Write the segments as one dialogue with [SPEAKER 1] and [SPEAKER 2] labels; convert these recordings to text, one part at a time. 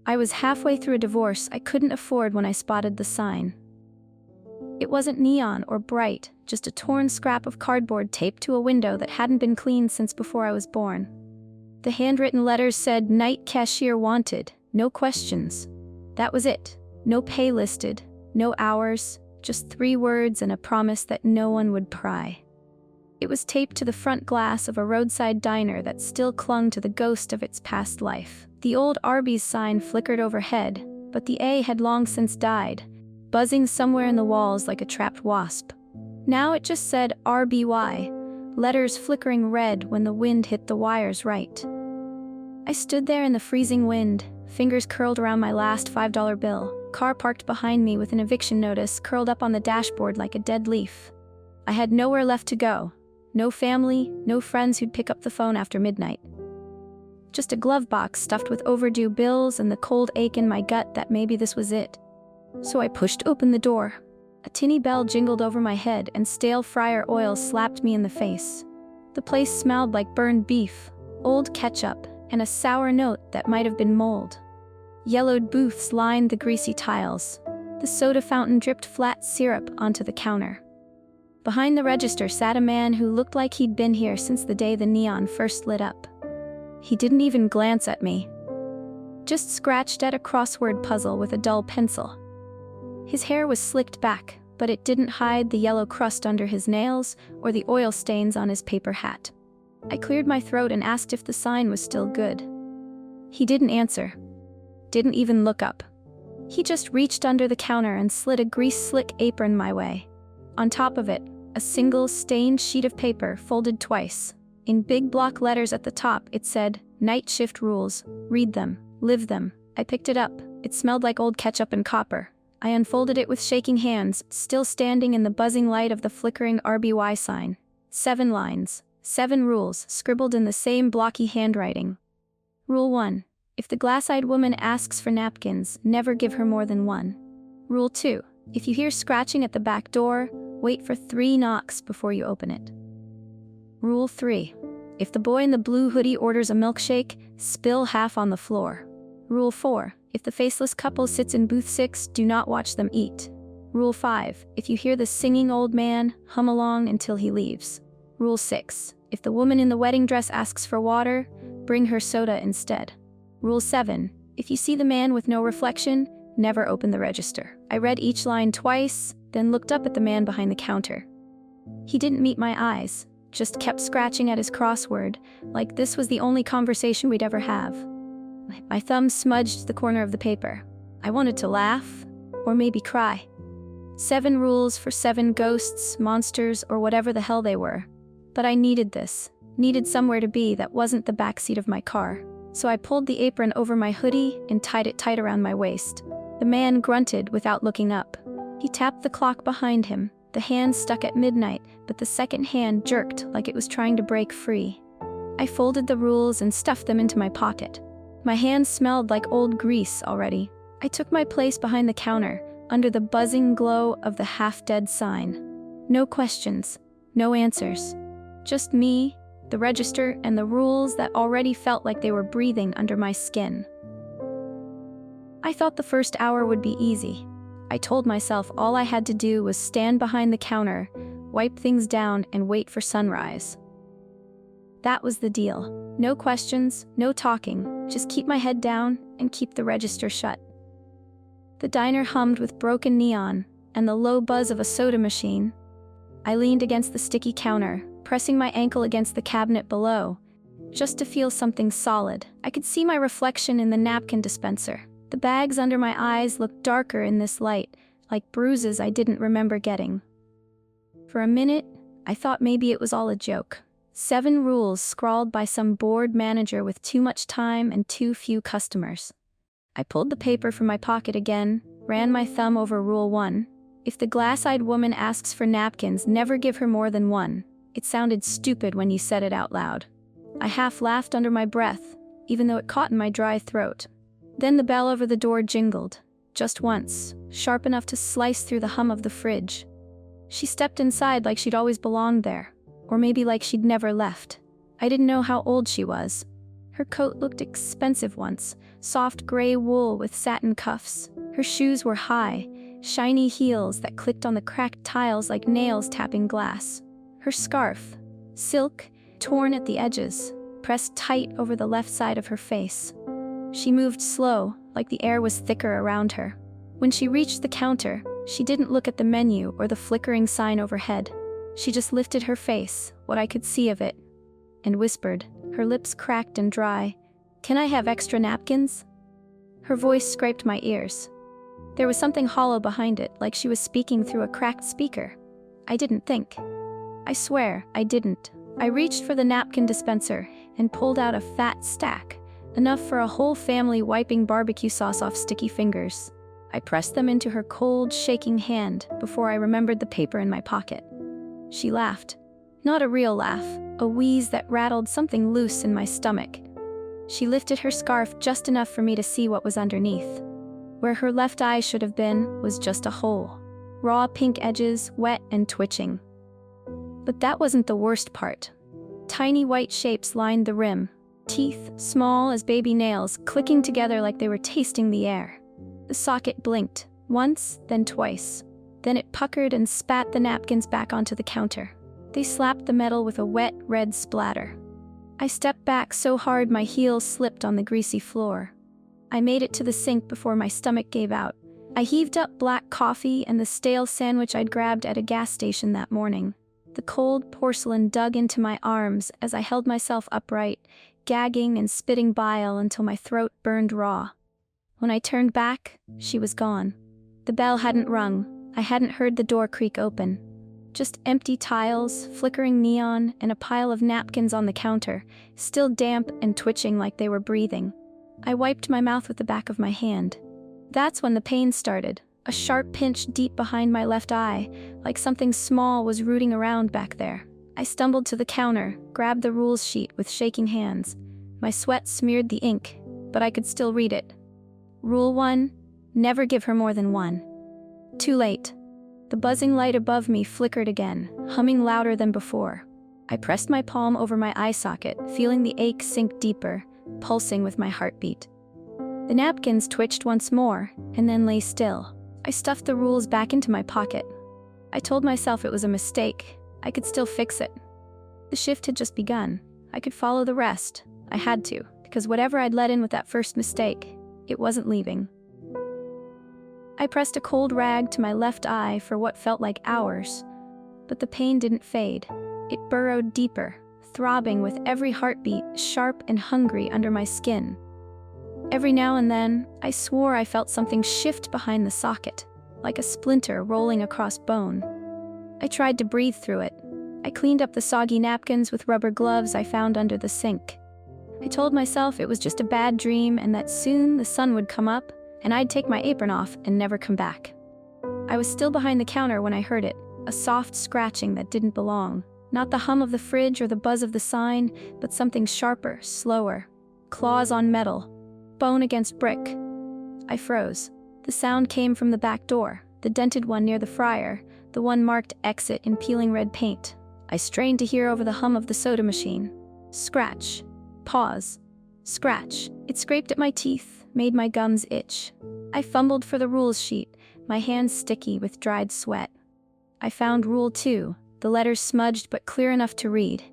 [SPEAKER 1] I was halfway through a divorce I couldn't afford when I spotted the sign. It wasn't neon or bright, just a torn scrap of cardboard taped to a window that hadn't been cleaned since before I was born. The handwritten letters said, "Night cashier wanted, no questions." That was it. No pay listed, no hours, just 3 words and a promise that no one would pry. It was taped to the front glass of a roadside diner that still clung to the ghost of its past life. The old Arby's sign flickered overhead, but the A had long since died, buzzing somewhere in the walls like a trapped wasp. Now it just said RBY, letters flickering red when the wind hit the wires right. I stood there in the freezing wind, fingers curled around my last $5 bill, car parked behind me with an eviction notice curled up on the dashboard like a dead leaf. I had nowhere left to go. No family, no friends who'd pick up the phone after midnight. Just a glove box stuffed with overdue bills and the cold ache in my gut that maybe this was it. So I pushed open the door. A tinny bell jingled over my head and stale fryer oil slapped me in the face. The place smelled like burned beef, old ketchup, and a sour note that might have been mold. Yellowed booths lined the greasy tiles. The soda fountain dripped flat syrup onto the counter. Behind the register sat a man who looked like he'd been here since the day the neon first lit up. He didn't even glance at me. Just scratched at a crossword puzzle with a dull pencil. His hair was slicked back, but it didn't hide the yellow crust under his nails or the oil stains on his paper hat. I cleared my throat and asked if the sign was still good. He didn't answer. Didn't even look up. He just reached under the counter and slid a grease-slick apron my way. On top of it, a single stained sheet of paper folded twice. In big block letters at the top, it said, "Night shift rules. Read them. Live them." I picked it up. It smelled like old ketchup and copper. I unfolded it with shaking hands, still standing in the buzzing light of the flickering RBY sign. 7 lines. 7 rules, scribbled in the same blocky handwriting. Rule 1. If the glass-eyed woman asks for napkins, never give her more than 1. Rule 2. If you hear scratching at the back door, wait for 3 knocks before you open it. Rule 3. If the boy in the blue hoodie orders a milkshake, spill half on the floor. Rule 4. If the faceless couple sits in booth 6, do not watch them eat. Rule 5. If you hear the singing old man, hum along until he leaves. Rule 6. If the woman in the wedding dress asks for water, bring her soda instead. Rule 7. If you see the man with no reflection, never open the register. I read each line twice, then looked up at the man behind the counter. He didn't meet my eyes, just kept scratching at his crossword, like this was the only conversation we'd ever have. My thumb smudged the corner of the paper. I wanted to laugh, or maybe cry. 7 rules for 7 ghosts, monsters, or whatever the hell they were. But I needed this, needed somewhere to be that wasn't the backseat of my car. So I pulled the apron over my hoodie and tied it tight around my waist. The man grunted without looking up. He tapped the clock behind him. The hand stuck at midnight, but the second hand jerked like it was trying to break free. I folded the rules and stuffed them into my pocket. My hands smelled like old grease already. I took my place behind the counter, under the buzzing glow of the half-dead sign. No questions, no answers. Just me, the register, and the rules that already felt like they were breathing under my skin. I thought the first hour would be easy. I told myself all I had to do was stand behind the counter, wipe things down, and wait for sunrise. That was the deal. No questions, no talking, just keep my head down and keep the register shut. The diner hummed with broken neon and the low buzz of a soda machine. I leaned against the sticky counter, pressing my ankle against the cabinet below, just to feel something solid. I could see my reflection in the napkin dispenser. The bags under my eyes looked darker in this light, like bruises I didn't remember getting. For a minute, I thought maybe it was all a joke. 7 rules scrawled by some bored manager with too much time and too few customers. I pulled the paper from my pocket again, ran my thumb over Rule 1. If the glass-eyed woman asks for napkins, never give her more than 1. It sounded stupid when you said it out loud. I half laughed under my breath, even though it caught in my dry throat. Then the bell over the door jingled, just once, sharp enough to slice through the hum of the fridge. She stepped inside like she'd always belonged there, or maybe like she'd never left. I didn't know how old she was. Her coat looked expensive once, soft gray wool with satin cuffs. Her shoes were high, shiny heels that clicked on the cracked tiles like nails tapping glass. Her scarf, silk, torn at the edges, pressed tight over the left side of her face. She moved slow, like the air was thicker around her. When she reached the counter, she didn't look at the menu or the flickering sign overhead. She just lifted her face, what I could see of it, and whispered, her lips cracked and dry, "Can I have extra napkins?" Her voice scraped my ears. There was something hollow behind it, like she was speaking through a cracked speaker. I didn't think. I swear, I didn't. I reached for the napkin dispenser and pulled out a fat stack, enough for a whole family wiping barbecue sauce off sticky fingers. I pressed them into her cold, shaking hand before I remembered the paper in my pocket. She laughed. Not a real laugh, a wheeze that rattled something loose in my stomach. She lifted her scarf just enough for me to see what was underneath. Where her left eye should have been was just a hole. Raw pink edges, wet and twitching. But that wasn't the worst part. Tiny white shapes lined the rim, teeth, small as baby nails, clicking together like they were tasting the air. The socket blinked, once, then twice. Then it puckered and spat the napkins back onto the counter. They slapped the metal with a wet, red splatter. I stepped back so hard my heels slipped on the greasy floor. I made it to the sink before my stomach gave out. I heaved up black coffee and the stale sandwich I'd grabbed at a gas station that morning. The cold porcelain dug into my arms as I held myself upright, gagging and spitting bile until my throat burned raw. When I turned back, she was gone. The bell hadn't rung. I hadn't heard the door creak open. Just empty tiles, flickering neon, and a pile of napkins on the counter, still damp and twitching like they were breathing. I wiped my mouth with the back of my hand. That's when the pain started, a sharp pinch deep behind my left eye, like something small was rooting around back there. I stumbled to the counter, grabbed the rules sheet with shaking hands. My sweat smeared the ink, but I could still read it. Rule 1, never give her more than 1. Too late. The buzzing light above me flickered again, humming louder than before. I pressed my palm over my eye socket, feeling the ache sink deeper, pulsing with my heartbeat. The napkins twitched once more, and then lay still. I stuffed the rules back into my pocket. I told myself it was a mistake. I could still fix it. The shift had just begun. I could follow the rest. I had to, because whatever I'd let in with that first mistake, it wasn't leaving. I pressed a cold rag to my left eye for what felt like hours, but the pain didn't fade. It burrowed deeper, throbbing with every heartbeat, sharp and hungry under my skin. Every now and then, I swore I felt something shift behind the socket, like a splinter rolling across bone. I tried to breathe through it. I cleaned up the soggy napkins with rubber gloves I found under the sink. I told myself it was just a bad dream and that soon the sun would come up and I'd take my apron off and never come back. I was still behind the counter when I heard it, a soft scratching that didn't belong. Not the hum of the fridge or the buzz of the sign, but something sharper, slower. Claws on metal, bone against brick. I froze. The sound came from the back door, the dented one near the fryer, the one marked exit in peeling red paint. I strained to hear over the hum of the soda machine. Scratch. Pause. Scratch. It scraped at my teeth, made my gums itch. I fumbled for the rules sheet, my hands sticky with dried sweat. I found Rule 2, the letters smudged but clear enough to read.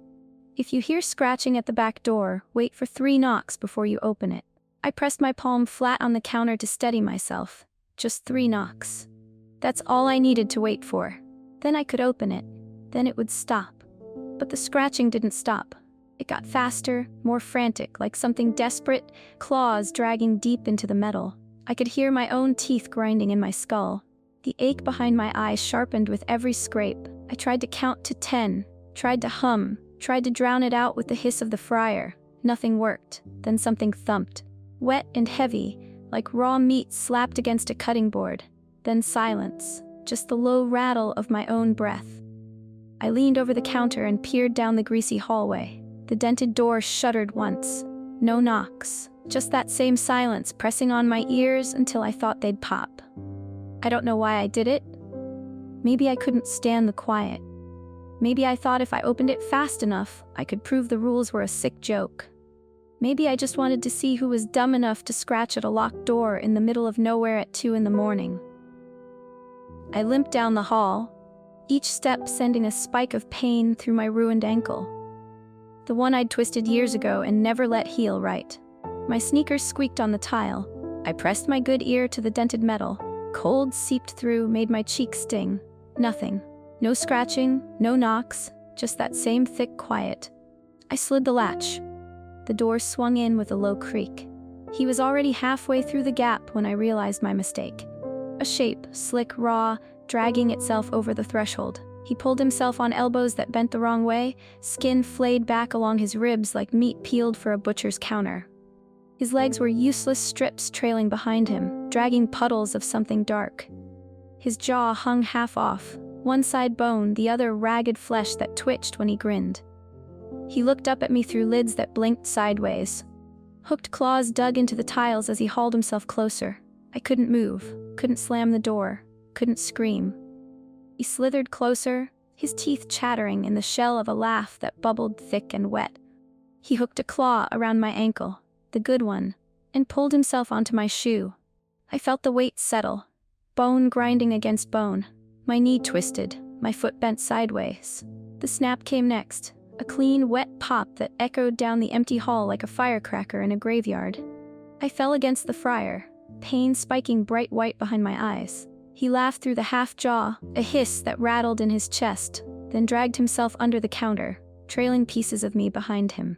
[SPEAKER 1] If you hear scratching at the back door, wait for 3 knocks before you open it. I pressed my palm flat on the counter to steady myself. Just 3 knocks. That's all I needed to wait for. Then I could open it. Then it would stop. But the scratching didn't stop. It got faster, more frantic, like something desperate, claws dragging deep into the metal. I could hear my own teeth grinding in my skull. The ache behind my eyes sharpened with every scrape. I tried to count to 10, tried to hum, tried to drown it out with the hiss of the fryer. Nothing worked. Then something thumped. Wet and heavy, like raw meat slapped against a cutting board. Then silence, just the low rattle of my own breath. I leaned over the counter and peered down the greasy hallway. The dented door shuddered once. No knocks, just that same silence pressing on my ears until I thought they'd pop. I don't know why I did it. Maybe I couldn't stand the quiet. Maybe I thought if I opened it fast enough, I could prove the rules were a sick joke. Maybe I just wanted to see who was dumb enough to scratch at a locked door in the middle of nowhere at 2 in the morning. I limped down the hall, each step sending a spike of pain through my ruined ankle. The one I'd twisted years ago and never let heal right. My sneakers squeaked on the tile. I pressed my good ear to the dented metal. Cold seeped through, made my cheeks sting. Nothing. No scratching, no knocks, just that same thick quiet. I slid the latch. The door swung in with a low creak. He was already halfway through the gap when I realized my mistake. A shape, slick, raw, dragging itself over the threshold. He pulled himself on elbows that bent the wrong way, skin flayed back along his ribs like meat peeled for a butcher's counter. His legs were useless strips trailing behind him, dragging puddles of something dark. His jaw hung half off, one side bone, the other ragged flesh that twitched when he grinned. He looked up at me through lids that blinked sideways. Hooked claws dug into the tiles as he hauled himself closer. I couldn't move, couldn't slam the door, couldn't scream. He slithered closer, his teeth chattering in the shell of a laugh that bubbled thick and wet. He hooked a claw around my ankle, the good one, and pulled himself onto my shoe. I felt the weight settle, bone grinding against bone. My knee twisted, my foot bent sideways. The snap came next, a clean, wet pop that echoed down the empty hall like a firecracker in a graveyard. I fell against the friar, pain spiking bright white behind my eyes. He laughed through the half jaw, a hiss that rattled in his chest, then dragged himself under the counter, trailing pieces of me behind him.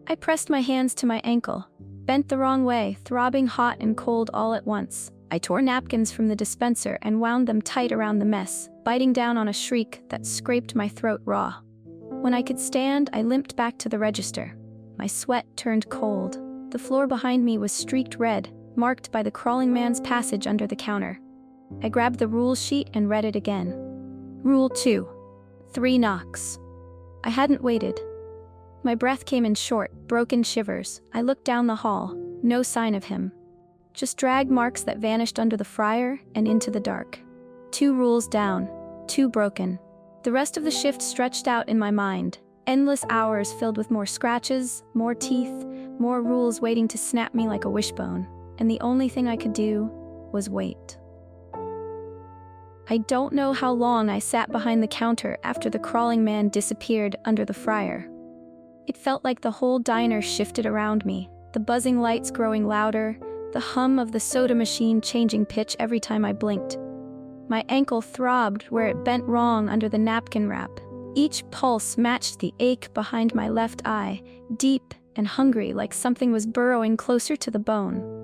[SPEAKER 1] I pressed my hands to my ankle, bent the wrong way, throbbing hot and cold all at once. I tore napkins from the dispenser and wound them tight around the mess, biting down on a shriek that scraped my throat raw. When I could stand, I limped back to the register. My sweat turned cold. The floor behind me was streaked red, marked by the crawling man's passage under the counter. I grabbed the rules sheet and read it again. Rule 2. 3 knocks. I hadn't waited. My breath came in short, broken shivers. I looked down the hall. No sign of him. Just drag marks that vanished under the friar and into the dark. 2 rules down. 2 broken. The rest of the shift stretched out in my mind. Endless hours filled with more scratches, more teeth, more rules waiting to snap me like a wishbone. And the only thing I could do was wait. I don't know how long I sat behind the counter after the crawling man disappeared under the friar. It felt like the whole diner shifted around me, the buzzing lights growing louder, the hum of the soda machine changing pitch every time I blinked. My ankle throbbed where it bent wrong under the napkin wrap. Each pulse matched the ache behind my left eye, deep and hungry like something was burrowing closer to the bone.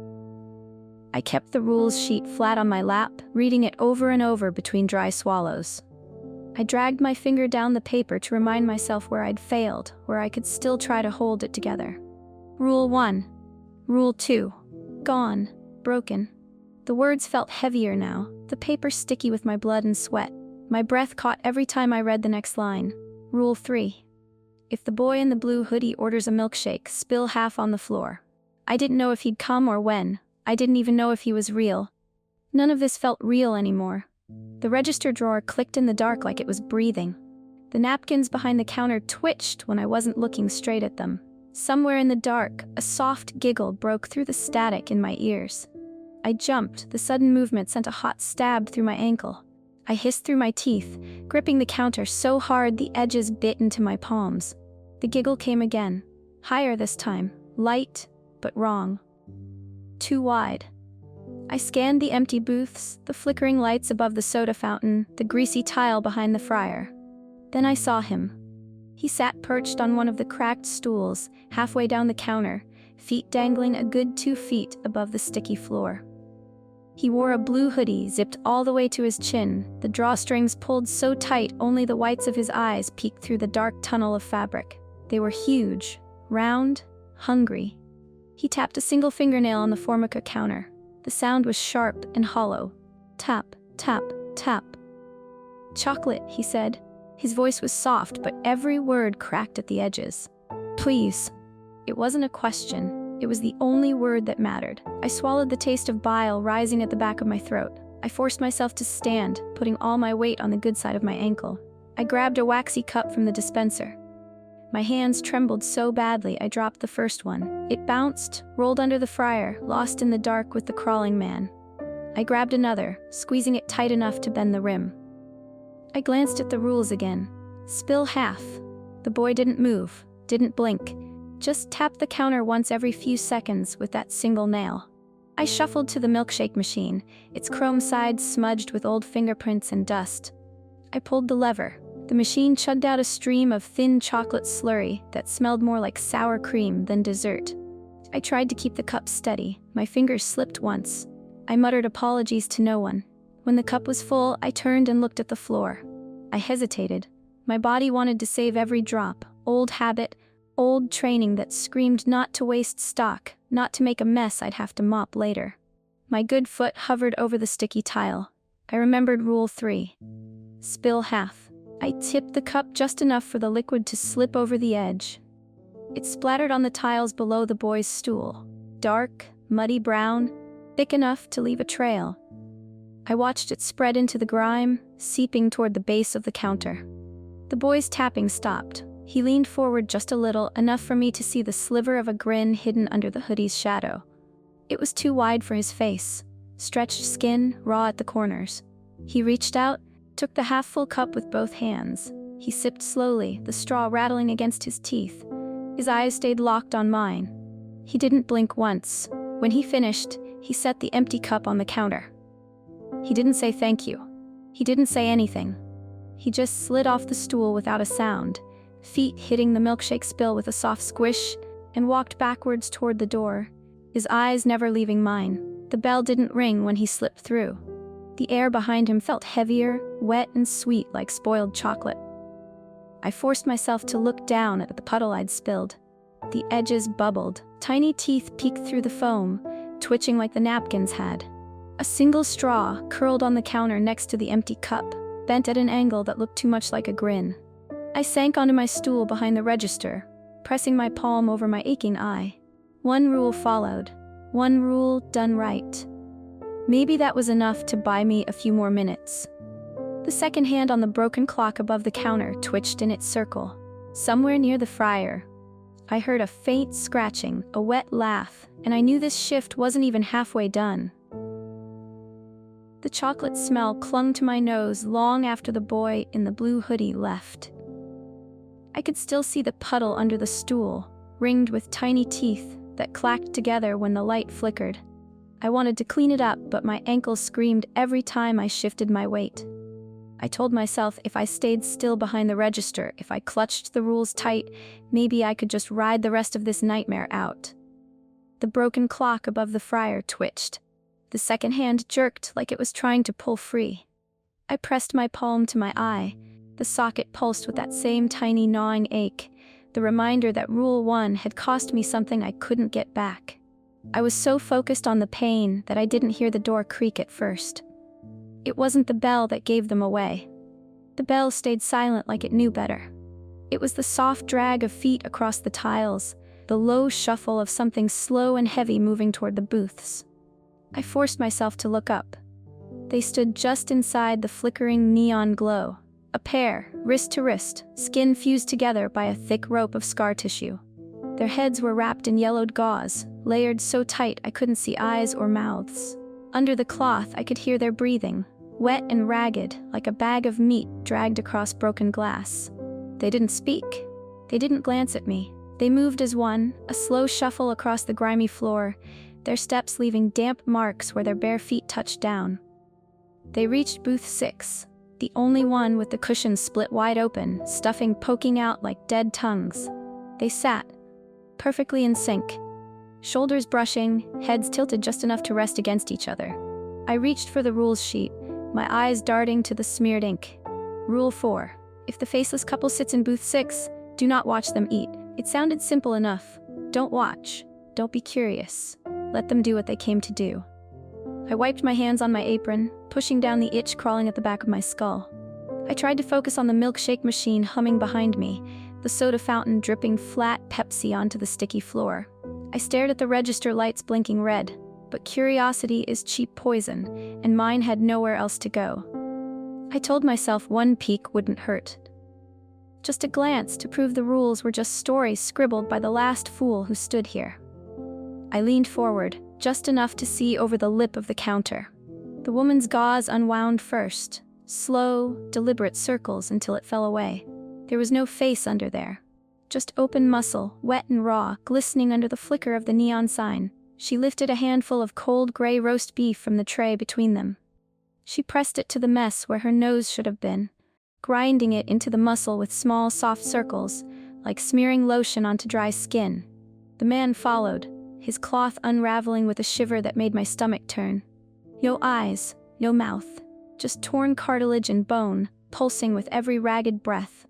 [SPEAKER 1] I kept the rules sheet flat on my lap, reading it over and over between dry swallows. I dragged my finger down the paper to remind myself where I'd failed, where I could still try to hold it together. Rule 1. Rule 2. Gone. Broken. The words felt heavier now, the paper sticky with my blood and sweat. My breath caught every time I read the next line. Rule 3. If the boy in the blue hoodie orders a milkshake, spill half on the floor. I didn't know if he'd come or when. I didn't even know if he was real. None of this felt real anymore. The register drawer clicked in the dark like it was breathing. The napkins behind the counter twitched when I wasn't looking straight at them. Somewhere in the dark, a soft giggle broke through the static in my ears. I jumped. The sudden movement sent a hot stab through my ankle. I hissed through my teeth, gripping the counter so hard the edges bit into my palms. The giggle came again, higher this time, light, but wrong. Too wide. I scanned the empty booths, the flickering lights above the soda fountain, the greasy tile behind the friar. Then I saw him. He sat perched on one of the cracked stools, halfway down the counter, feet dangling a good 2 feet above the sticky floor. He wore a blue hoodie zipped all the way to his chin, the drawstrings pulled so tight only the whites of his eyes peeked through the dark tunnel of fabric. They were huge, round, hungry. He tapped a single fingernail on the Formica counter. The sound was sharp and hollow. Tap, tap, tap. Chocolate, he said. His voice was soft, but every word cracked at the edges. Please. It wasn't a question. It was the only word that mattered. I swallowed the taste of bile rising at the back of my throat. I forced myself to stand, putting all my weight on the good side of my ankle. I grabbed a waxy cup from the dispenser. My hands trembled so badly I dropped the first one. It bounced, rolled under the fryer, lost in the dark with the crawling man. I grabbed another, squeezing it tight enough to bend the rim. I glanced at the rules again. Spill half. The boy didn't move, didn't blink, just tapped the counter once every few seconds with that single nail. I shuffled to the milkshake machine, its chrome sides smudged with old fingerprints and dust. I pulled the lever. The machine chugged out a stream of thin chocolate slurry that smelled more like sour cream than dessert. I tried to keep the cup steady. My fingers slipped once. I muttered apologies to no one. When the cup was full, I turned and looked at the floor. I hesitated. My body wanted to save every drop. Old habit, old training that screamed not to waste stock, not to make a mess I'd have to mop later. My good foot hovered over the sticky tile. I remembered Rule 3. Spill half. I tipped the cup just enough for the liquid to slip over the edge. It splattered on the tiles below the boy's stool. Dark, muddy brown, thick enough to leave a trail. I watched it spread into the grime, seeping toward the base of the counter. The boy's tapping stopped. He leaned forward just a little, enough for me to see the sliver of a grin hidden under the hoodie's shadow. It was too wide for his face. Stretched skin, raw at the corners. He reached out, took the half-full cup with both hands. He sipped slowly, the straw rattling against his teeth. His eyes stayed locked on mine. He didn't blink once. When he finished, he set the empty cup on the counter. He didn't say thank you. He didn't say anything. He just slid off the stool without a sound, feet hitting the milkshake spill with a soft squish, and walked backwards toward the door, his eyes never leaving mine. The bell didn't ring when he slipped through. The air behind him felt heavier, wet and sweet like spoiled chocolate. I forced myself to look down at the puddle I'd spilled. The edges bubbled, tiny teeth peeked through the foam, twitching like the napkins had. A single straw curled on the counter next to the empty cup, bent at an angle that looked too much like a grin. I sank onto my stool behind the register, pressing my palm over my aching eye. One rule followed. One rule done right. Maybe that was enough to buy me a few more minutes. The second hand on the broken clock above the counter twitched in its circle. Somewhere near the fryer, I heard a faint scratching, a wet laugh, and I knew this shift wasn't even halfway done. The chocolate smell clung to my nose long after the boy in the blue hoodie left. I could still see the puddle under the stool, ringed with tiny teeth that clacked together when the light flickered. I wanted to clean it up, but my ankles screamed every time I shifted my weight. I told myself if I stayed still behind the register, if I clutched the rules tight, maybe I could just ride the rest of this nightmare out. The broken clock above the fryer twitched. The second hand jerked like it was trying to pull free. I pressed my palm to my eye. The socket pulsed with that same tiny gnawing ache, the reminder that Rule 1 had cost me something I couldn't get back. I was so focused on the pain that I didn't hear the door creak at first. It wasn't the bell that gave them away. The bell stayed silent like it knew better. It was the soft drag of feet across the tiles, the low shuffle of something slow and heavy moving toward the booths. I forced myself to look up. They stood just inside the flickering neon glow. A pair, wrist to wrist, skin fused together by a thick rope of scar tissue. Their heads were wrapped in yellowed gauze, layered so tight I couldn't see eyes or mouths. Under the cloth I could hear their breathing, wet and ragged, like a bag of meat dragged across broken glass. They didn't speak. They didn't glance at me. They moved as one, a slow shuffle across the grimy floor, their steps leaving damp marks where their bare feet touched down. They reached booth 6, the only one with the cushions split wide open, stuffing poking out like dead tongues. They sat, perfectly in sync, shoulders brushing, heads tilted just enough to rest against each other. I reached for the rules sheet, my eyes darting to the smeared ink. Rule 4. If the faceless couple sits in booth 6, do not watch them eat. It sounded simple enough. Don't watch. Don't be curious. Let them do what they came to do. I wiped my hands on my apron, pushing down the itch crawling at the back of my skull. I tried to focus on the milkshake machine humming behind me, the soda fountain dripping flat Pepsi onto the sticky floor. I stared at the register lights blinking red, but curiosity is cheap poison, and mine had nowhere else to go. I told myself one peek wouldn't hurt. Just a glance to prove the rules were just stories scribbled by the last fool who stood here. I leaned forward, just enough to see over the lip of the counter. The woman's gauze unwound first, slow, deliberate circles until it fell away. There was no face under there. Just open muscle, wet and raw, glistening under the flicker of the neon sign. She lifted a handful of cold gray roast beef from the tray between them. She pressed it to the mess where her nose should have been, grinding it into the muscle with small, soft circles, like smearing lotion onto dry skin. The man followed, his cloth unraveling with a shiver that made my stomach turn. No eyes, no mouth, just torn cartilage and bone, pulsing with every ragged breath.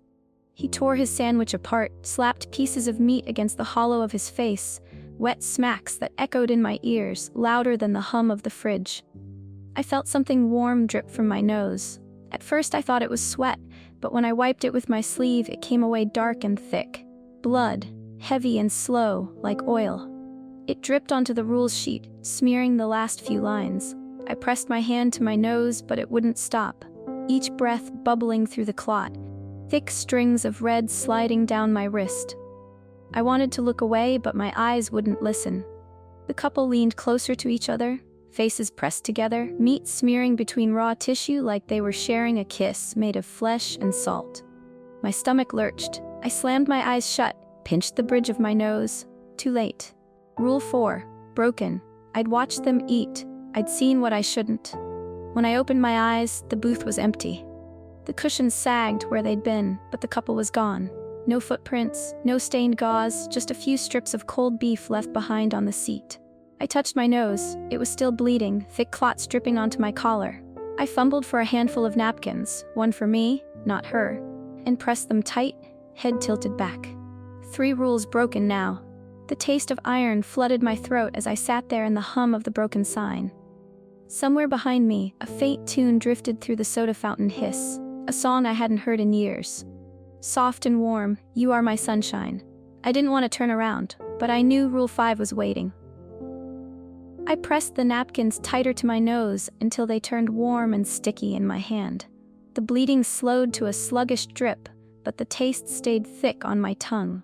[SPEAKER 1] He tore his sandwich apart, slapped pieces of meat against the hollow of his face, wet smacks that echoed in my ears, louder than the hum of the fridge. I felt something warm drip from my nose. At first I thought it was sweat, but when I wiped it with my sleeve, it came away dark and thick. Blood, heavy and slow, like oil. It dripped onto the rules sheet, smearing the last few lines. I pressed my hand to my nose, but it wouldn't stop. Each breath bubbling through the clot, thick strings of red sliding down my wrist. I wanted to look away, but my eyes wouldn't listen. The couple leaned closer to each other, faces pressed together, meat smearing between raw tissue like they were sharing a kiss made of flesh and salt. My stomach lurched. I slammed my eyes shut, pinched the bridge of my nose. Too late. Rule 4. Broken. I'd watched them eat. I'd seen what I shouldn't. When I opened my eyes, the booth was empty. The cushions sagged where they'd been, but the couple was gone. No footprints, no stained gauze, just a few strips of cold beef left behind on the seat. I touched my nose. It was still bleeding, thick clots dripping onto my collar. I fumbled for a handful of napkins, one for me, not her, and pressed them tight, head tilted back. 3 rules broken now. The taste of iron flooded my throat as I sat there in the hum of the broken sign. Somewhere behind me, a faint tune drifted through the soda fountain hiss, a song I hadn't heard in years. Soft and warm, you are my sunshine. I didn't want to turn around, but I knew Rule 5 was waiting. I pressed the napkins tighter to my nose until they turned warm and sticky in my hand. The bleeding slowed to a sluggish drip, but the taste stayed thick on my tongue.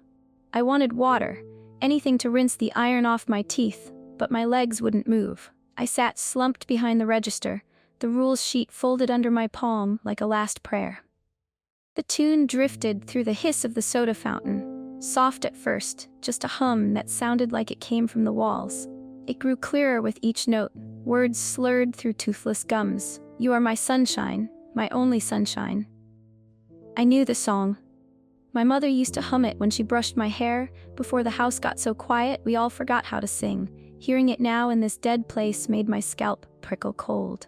[SPEAKER 1] I wanted water, anything to rinse the iron off my teeth, but my legs wouldn't move. I sat slumped behind the register, the rules sheet folded under my palm like a last prayer. The tune drifted through the hiss of the soda fountain, soft at first, just a hum that sounded like it came from the walls. It grew clearer with each note, words slurred through toothless gums. You are my sunshine, my only sunshine. I knew the song. My mother used to hum it when she brushed my hair. Before the house got so quiet, we all forgot how to sing. Hearing it now in this dead place made my scalp prickle cold.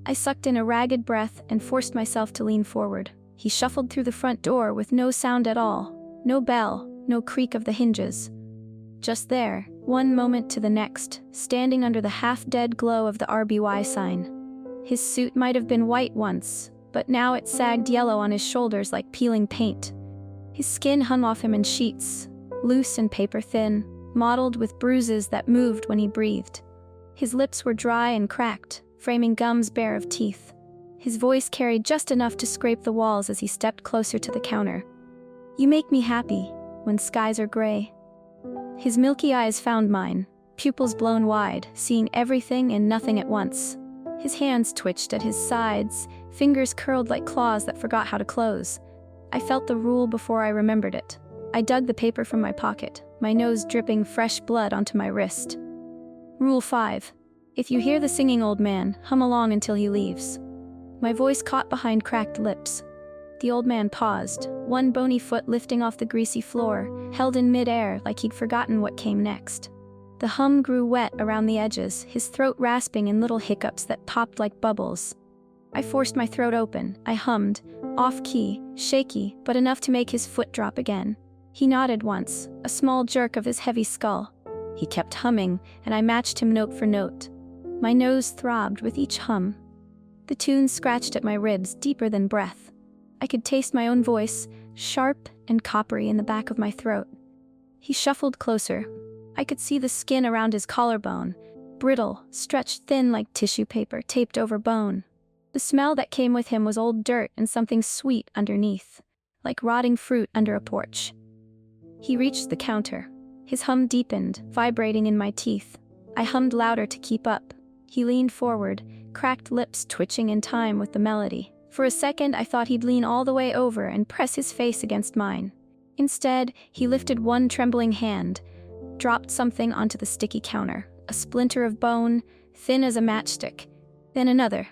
[SPEAKER 1] I sucked in a ragged breath and forced myself to lean forward. He shuffled through the front door with no sound at all. No bell, no creak of the hinges. Just there, one moment to the next, standing under the half-dead glow of the Arby sign. His suit might have been white once, but now it sagged yellow on his shoulders like peeling paint. His skin hung off him in sheets, loose and paper-thin, mottled with bruises that moved when he breathed. His lips were dry and cracked, framing gums bare of teeth. His voice carried just enough to scrape the walls as he stepped closer to the counter. You make me happy when skies are gray. His milky eyes found mine, pupils blown wide, seeing everything and nothing at once. His hands twitched at his sides, fingers curled like claws that forgot how to close. I felt the rule before I remembered it. I dug the paper from my pocket, my nose dripping fresh blood onto my wrist. Rule 5. If you hear the singing old man, hum along until he leaves. My voice caught behind cracked lips. The old man paused, one bony foot lifting off the greasy floor, held in mid-air like he'd forgotten what came next. The hum grew wet around the edges, his throat rasping in little hiccups that popped like bubbles. I forced my throat open. I hummed, off-key, shaky, but enough to make his foot drop again. He nodded once, a small jerk of his heavy skull. He kept humming, and I matched him note for note. My nose throbbed with each hum. The tune scratched at my ribs deeper than breath. I could taste my own voice, sharp and coppery in the back of my throat. He shuffled closer. I could see the skin around his collarbone, brittle, stretched thin like tissue paper taped over bone. The smell that came with him was old dirt and something sweet underneath. like rotting fruit under a porch. He reached the counter. His hum deepened, vibrating in my teeth. I hummed louder to keep up. He leaned forward, cracked lips twitching in time with the melody. For a second, I thought he'd lean all the way over and press his face against mine. Instead, he lifted one trembling hand, dropped something onto the sticky counter, a splinter of bone, thin as a matchstick. Then another.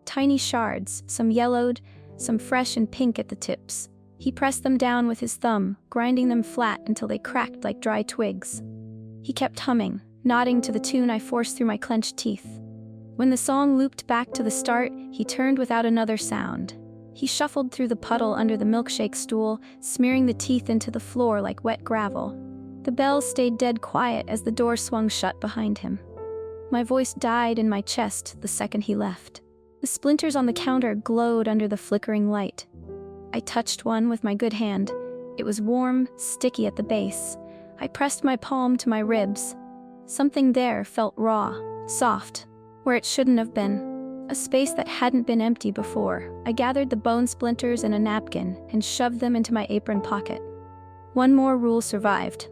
[SPEAKER 1] Tiny shards, some yellowed, some fresh and pink at the tips. He pressed them down with his thumb, grinding them flat until they cracked like dry twigs. He kept humming, nodding to the tune I forced through my clenched teeth. When the song looped back to the start, he turned without another sound. He shuffled through the puddle under the milkshake stool, smearing the teeth into the floor like wet gravel. The bell stayed dead quiet as the door swung shut behind him. My voice died in my chest the second he left. The splinters on the counter glowed under the flickering light. I touched one with my good hand. It was warm, sticky at the base. I pressed my palm to my ribs. Something there felt raw, soft, where it shouldn't have been. A space that hadn't been empty before. I gathered the bone splinters in a napkin and shoved them into my apron pocket. One more rule survived,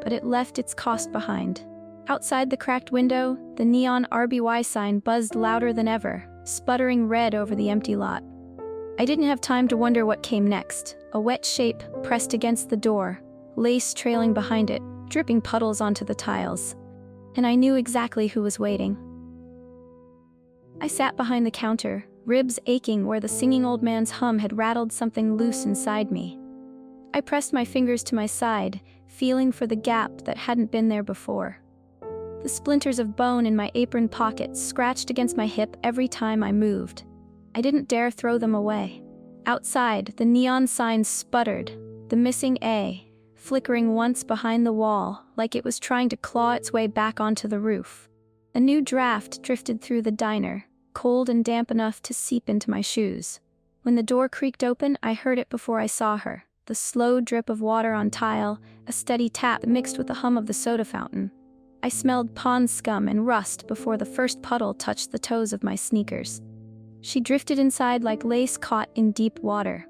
[SPEAKER 1] but it left its cost behind. Outside the cracked window, the neon Arby sign buzzed louder than ever, sputtering red over the empty lot. I didn't have time to wonder what came next. A wet shape pressed against the door, lace trailing behind it, dripping puddles onto the tiles. And I knew exactly who was waiting. I sat behind the counter, ribs aching where the singing old man's hum had rattled something loose inside me. I pressed my fingers to my side, feeling for the gap that hadn't been there before. The splinters of bone in my apron pocket scratched against my hip every time I moved. I didn't dare throw them away. Outside, the neon sign sputtered, the missing A, flickering once behind the wall, like it was trying to claw its way back onto the roof. A new draft drifted through the diner, cold and damp enough to seep into my shoes. When the door creaked open, I heard it before I saw her. The slow drip of water on tile, a steady tap mixed with the hum of the soda fountain. I smelled pond scum and rust before the first puddle touched the toes of my sneakers. She drifted inside like lace caught in deep water.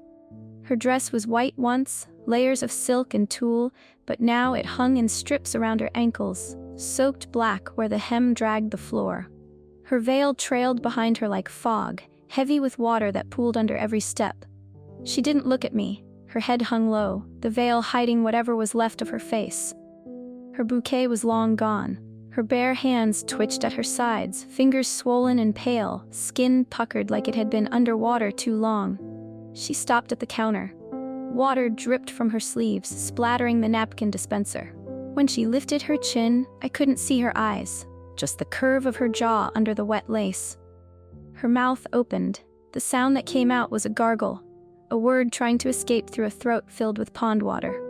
[SPEAKER 1] Her dress was white once, layers of silk and tulle, but now it hung in strips around her ankles, soaked black where the hem dragged the floor. Her veil trailed behind her like fog, heavy with water that pooled under every step. She didn't look at me. Her head hung low, the veil hiding whatever was left of her face. Her bouquet was long gone. Her bare hands twitched at her sides, fingers swollen and pale, skin puckered like it had been underwater too long. She stopped at the counter. Water dripped from her sleeves, splattering the napkin dispenser. When she lifted her chin, I couldn't see her eyes, just the curve of her jaw under the wet lace. Her mouth opened. The sound that came out was a gargle, a word trying to escape through a throat filled with pond water.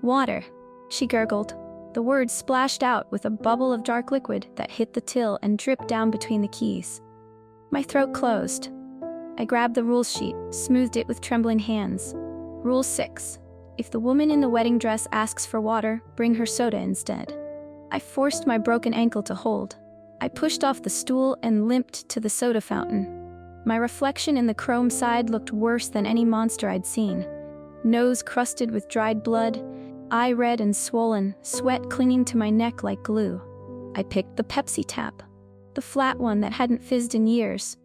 [SPEAKER 1] Water, she gurgled. The word splashed out with a bubble of dark liquid that hit the till and dripped down between the keys. My throat closed. I grabbed the rules sheet, smoothed it with trembling hands. Rule 6. If the woman in the wedding dress asks for water, bring her soda instead. I forced my broken ankle to hold. I pushed off the stool and limped to the soda fountain. My reflection in the chrome side looked worse than any monster I'd seen. Nose crusted with dried blood, eye red and swollen, sweat clinging to my neck like glue. I picked the Pepsi tap, the flat one that hadn't fizzed in years.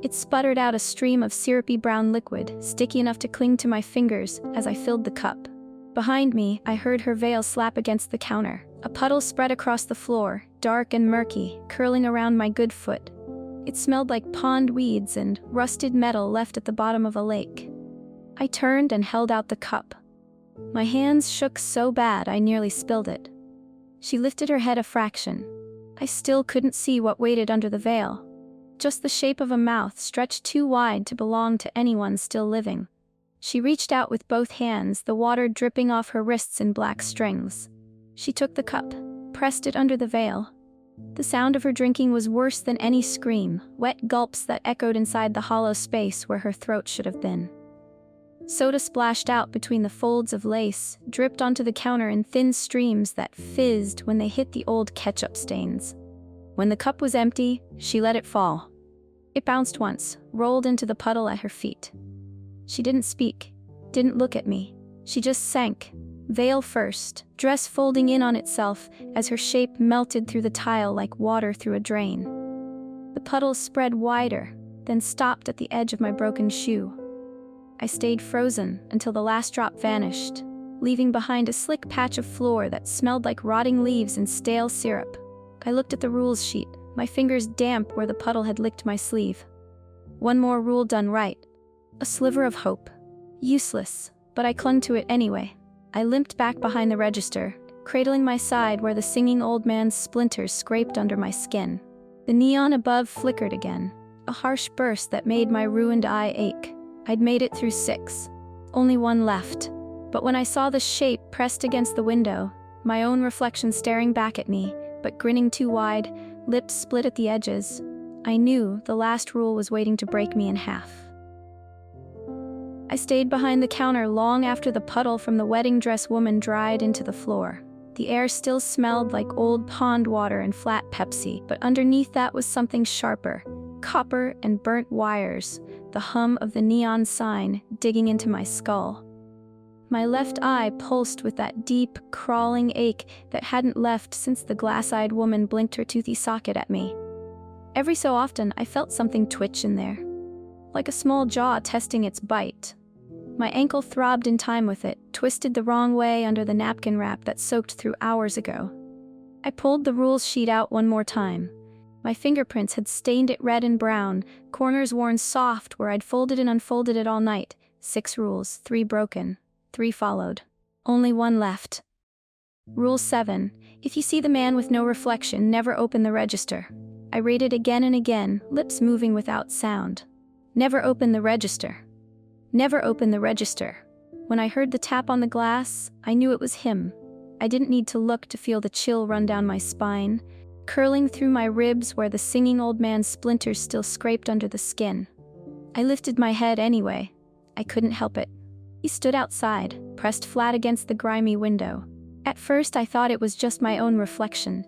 [SPEAKER 1] It sputtered out a stream of syrupy brown liquid, sticky enough to cling to my fingers as I filled the cup. Behind me, I heard her veil slap against the counter. A puddle spread across the floor, dark and murky, curling around my good foot. It smelled like pond weeds and rusted metal left at the bottom of a lake. I turned and held out the cup. My hands shook so bad I nearly spilled it. She lifted her head a fraction. I still couldn't see what waited under the veil. Just the shape of a mouth stretched too wide to belong to anyone still living. She reached out with both hands, the water dripping off her wrists in black strings. She took the cup, pressed it under the veil. The sound of her drinking was worse than any scream, wet gulps that echoed inside the hollow space where her throat should have been. Soda splashed out between the folds of lace, dripped onto the counter in thin streams that fizzed when they hit the old ketchup stains. When the cup was empty, she let it fall. It bounced once, rolled into the puddle at her feet. She didn't speak. Didn't look at me. She just sank, veil first, dress folding in on itself as her shape melted through the tile like water through a drain. The puddles spread wider, then stopped at the edge of my broken shoe. I stayed frozen until the last drop vanished, leaving behind a slick patch of floor that smelled like rotting leaves and stale syrup. I looked at the rules sheet, my fingers damp where the puddle had licked my sleeve. One more rule done right. A sliver of hope. Useless, but I clung to it anyway. I limped back behind the register, cradling my side where the singing old man's splinters scraped under my skin. The neon above flickered again, a harsh burst that made my ruined eye ache. I'd made it through 6. Only one left. But when I saw the shape pressed against the window, my own reflection staring back at me, but grinning too wide, lips split at the edges, I knew the last rule was waiting to break me in half. I stayed behind the counter long after the puddle from the wedding dress woman dried into the floor. The air still smelled like old pond water and flat Pepsi, but underneath that was something sharper. Copper and burnt wires, the hum of the neon sign digging into my skull. My left eye pulsed with that deep, crawling ache that hadn't left since the glass-eyed woman blinked her toothy socket at me. Every so often, I felt something twitch in there, like a small jaw testing its bite. My ankle throbbed in time with it, twisted the wrong way under the napkin wrap that soaked through hours ago. I pulled the rules sheet out one more time. My fingerprints had stained it red and brown, corners worn soft where I'd folded and unfolded it all night. 6 rules, 3 broken, 3 followed. Only 1 left. Rule 7. If you see the man with no reflection, never open the register. I read it again and again, lips moving without sound. Never open the register. Never open the register. When I heard the tap on the glass, I knew it was him. I didn't need to look to feel the chill run down my spine, curling through my ribs where the singing old man's splinters still scraped under the skin. I lifted my head anyway. I couldn't help it. He stood outside, pressed flat against the grimy window. At first I thought it was just my own reflection.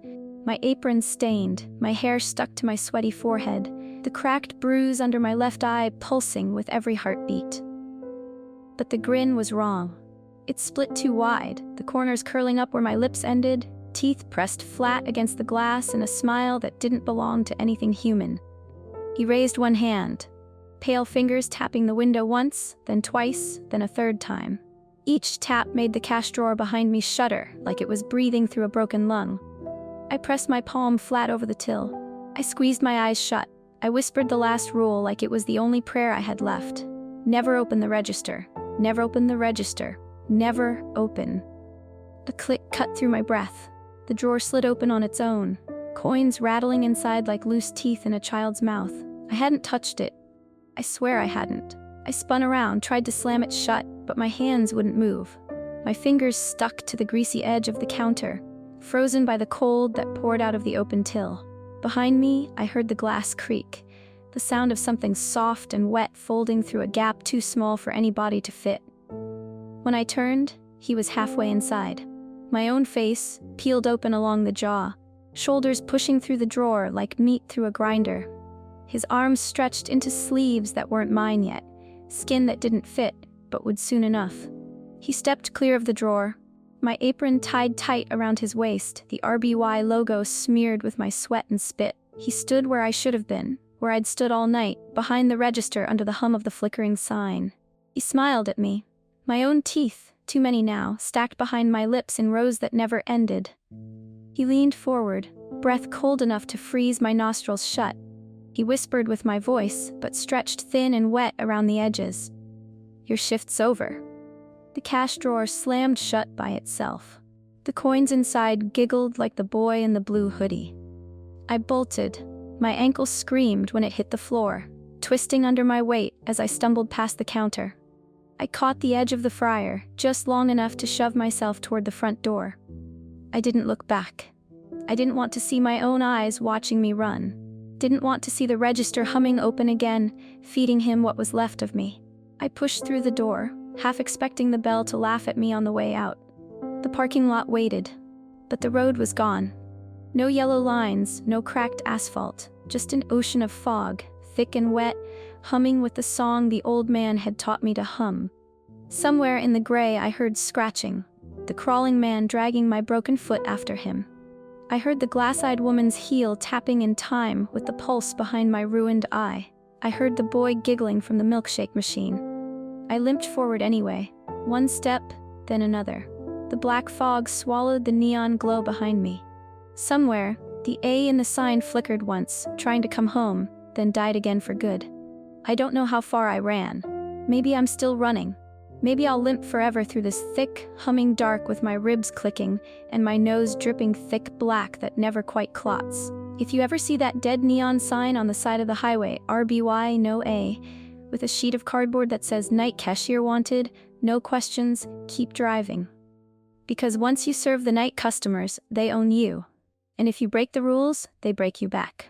[SPEAKER 1] My apron stained, my hair stuck to my sweaty forehead, the cracked bruise under my left eye pulsing with every heartbeat. But the grin was wrong. It split too wide, the corners curling up where my lips ended, teeth pressed flat against the glass in a smile that didn't belong to anything human. He raised one hand, pale fingers tapping the window once, then twice, then a 3rd time. Each tap made the cash drawer behind me shudder like it was breathing through a broken lung. I pressed my palm flat over the till. I squeezed my eyes shut. I whispered the last rule like it was the only prayer I had left. Never open the register. Never open the register. Never open. A click cut through my breath. The drawer slid open on its own, coins rattling inside like loose teeth in a child's mouth. I hadn't touched it. I swear I hadn't. I spun around, tried to slam it shut, but my hands wouldn't move. My fingers stuck to the greasy edge of the counter, frozen by the cold that poured out of the open till. Behind me, I heard the glass creak, the sound of something soft and wet folding through a gap too small for any body to fit. When I turned, he was halfway inside. My own face, peeled open along the jaw, shoulders pushing through the drawer like meat through a grinder. His arms stretched into sleeves that weren't mine yet, skin that didn't fit, but would soon enough. He stepped clear of the drawer, my apron tied tight around his waist, the Arby logo smeared with my sweat and spit. He stood where I should have been, where I'd stood all night, behind the register under the hum of the flickering sign. He smiled at me. My own teeth, too many now, stacked behind my lips in rows that never ended. He leaned forward, breath cold enough to freeze my nostrils shut. He whispered with my voice, but stretched thin and wet around the edges. Your shift's over. The cash drawer slammed shut by itself. The coins inside giggled like the boy in the blue hoodie. I bolted. My ankle screamed when it hit the floor, twisting under my weight as I stumbled past the counter. I caught the edge of the fryer, just long enough to shove myself toward the front door. I didn't look back. I didn't want to see my own eyes watching me run. Didn't want to see the register humming open again, feeding him what was left of me. I pushed through the door, half expecting the bell to laugh at me on the way out. The parking lot waited, but the road was gone. No yellow lines, no cracked asphalt, just an ocean of fog, thick and wet, humming with the song the old man had taught me to hum. Somewhere in the gray I heard scratching, the crawling man dragging my broken foot after him. I heard the glass-eyed woman's heel tapping in time with the pulse behind my ruined eye. I heard the boy giggling from the milkshake machine. I limped forward anyway, one step, then another. The black fog swallowed the neon glow behind me. Somewhere, the A in the sign flickered once, trying to come home, then died again for good. I don't know how far I ran. Maybe I'm still running. Maybe I'll limp forever through this thick, humming dark with my ribs clicking and my nose dripping thick black that never quite clots. If you ever see that dead neon sign on the side of the highway, RBY, no A, with a sheet of cardboard that says night cashier wanted, no questions, keep driving. Because once you serve the night customers, they own you. And if you break the rules, they break you back.